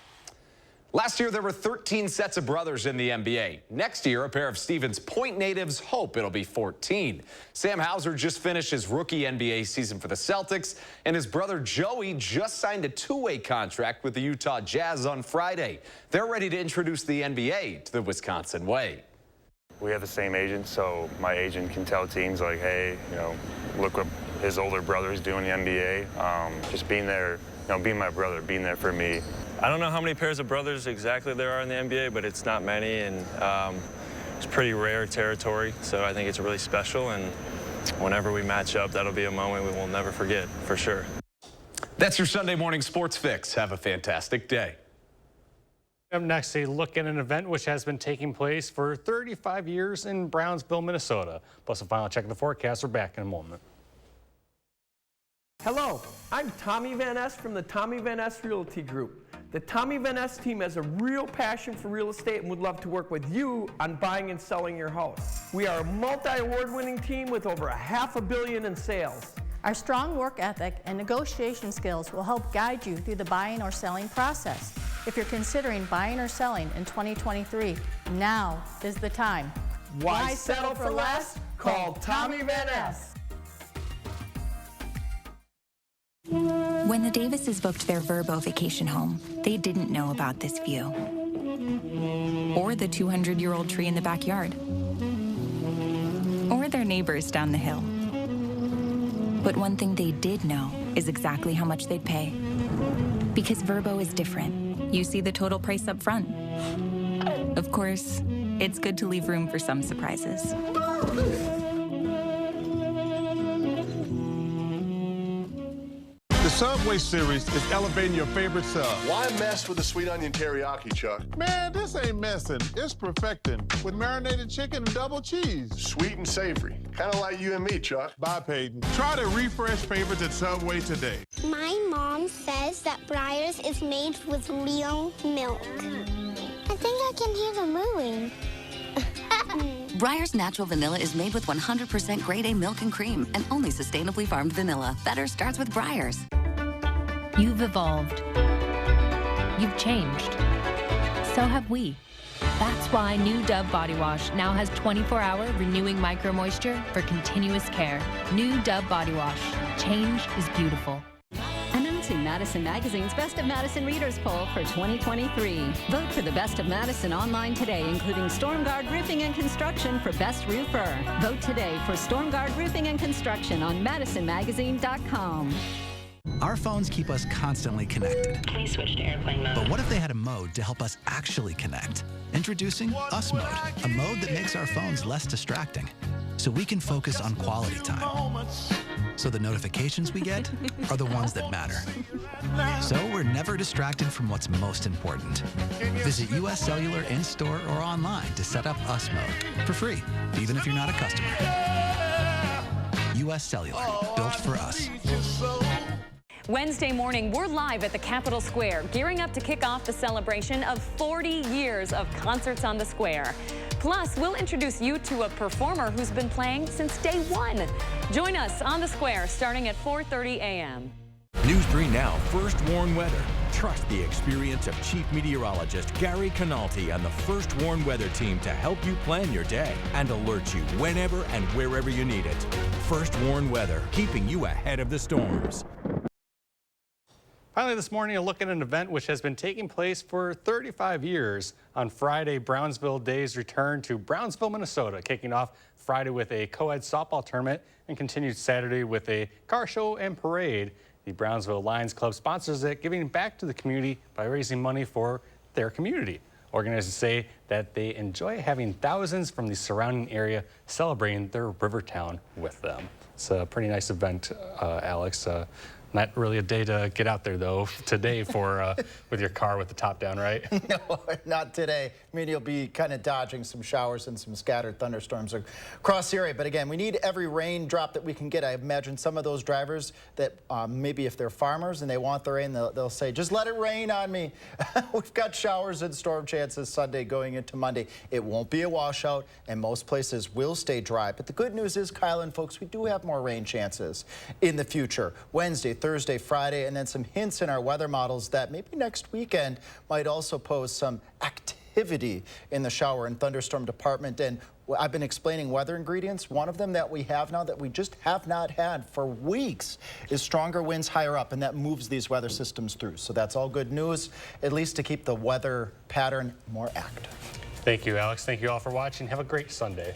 Last year, there were 13 sets of brothers in the NBA. Next year, a pair of Stevens Point natives hope it'll be 14. Sam Hauser just finished his rookie NBA season for the Celtics, and his brother Joey just signed a two-way contract with the Utah Jazz on Friday. They're ready to introduce the NBA to the Wisconsin way. We have the same agent, so my agent can tell teams like, hey, look what his older brother is doing in the NBA. Just being there, being my brother, being there for me. I don't know how many pairs of brothers exactly there are in the NBA, but it's not many, and it's pretty rare territory, so I think it's really special, and whenever we match up, that'll be a moment we will never forget, for sure. That's your Sunday morning sports fix. Have a fantastic day. Up next, a look at an event which has been taking place for 35 years in Brownsville, Minnesota. Plus a final check of the forecast. We're back in a moment. Hello, I'm Tommy Van Ness from the Tommy Van Ness Realty Group. The Tommy Van Ness team has a real passion for real estate and would love to work with you on buying and selling your house. We are a multi-award-winning team with over $500 million in sales. Our strong work ethic and negotiation skills will help guide you through the buying or selling process. If you're considering buying or selling in 2023, now is the time. Why settle for less? Call Tommy Van Ness. When the Davises booked their Verbo vacation home, they didn't know about this view, or the 200-year-old tree in the backyard, or their neighbors down the hill. But one thing they did know is exactly how much they'd pay. Because Verbo is different. You see the total price up front. Of course, it's good to leave room for some surprises. The Subway series is elevating your favorite sub. Why mess with the sweet onion teriyaki, Chuck? Man, this ain't messing. It's perfecting with marinated chicken and double cheese. Sweet and savory. Kind of like you and me, Chuck. Bye, Peyton. Try the refresh favorites at Subway today. My mom says that Breyers is made with real milk. I think I can hear them moving. Breyers Natural Vanilla is made with 100% grade A milk and cream and only sustainably farmed vanilla. Better starts with Breyers. You've evolved. You've changed. So have we. That's why new Dove Body Wash now has 24-hour renewing micro moisture for continuous care. New Dove Body Wash. Change is beautiful. Announcing Madison Magazine's Best of Madison Readers Poll for 2023. Vote for the Best of Madison online today, including StormGuard Roofing and Construction for Best Roofer. Vote today for StormGuard Roofing and Construction on MadisonMagazine.com. Our phones keep us constantly connected. Please switch to airplane mode. But what if they had a mode to help us actually connect? Introducing Us Mode, a mode that makes our phones less distracting, so we can focus on quality time. So the notifications we get are the ones that matter. So we're never distracted from what's most important. Visit US Cellular in-store or online to set up Us Mode for free, even if you're not a customer. US Cellular, built for us. Wednesday morning, we're live at the Capitol Square, gearing up to kick off the celebration of 40 years of concerts on the square. Plus, we'll introduce you to a performer who's been playing since day one. Join us on the square starting at 4:30 a.m. News 3 Now First Warn Weather. Trust the experience of Chief Meteorologist Gary Canalti and the First Warn Weather team to help you plan your day and alert you whenever and wherever you need it. First Warn Weather, keeping you ahead of the storms. Finally this morning, a look at an event which has been taking place for 35 years. On Friday, Brownsville Days returned to Brownsville, Minnesota, kicking off Friday with a co-ed softball tournament and continued Saturday with a car show and parade. The Brownsville Lions Club sponsors it, giving back to the community by raising money for their community. Organizers say that they enjoy having thousands from the surrounding area celebrating their river town with them. It's a pretty nice event, Alex. Not really a day to get out there, though, today for with your car with the top down, right? No, not today. I mean, you'll be kind of dodging some showers and some scattered thunderstorms across the area. But again, we need every raindrop that we can get. I imagine some of those drivers that maybe if they're farmers and they want the rain, they'll say, just let it rain on me. We've got showers and storm chances Sunday going into Monday. It won't be a washout, and most places will stay dry. But the good news is, Kyle and folks, we do have more rain chances in the future. Wednesday, Thursday, Friday, and then some hints in our weather models that maybe next weekend might also pose some activity in the shower and thunderstorm department. And I've been explaining weather ingredients. One of them that we have now that we just have not had for weeks is stronger winds higher up, and that moves these weather systems through. So that's all good news, at least to keep the weather pattern more active. Thank you, Alex. Thank you all for watching. Have a great Sunday.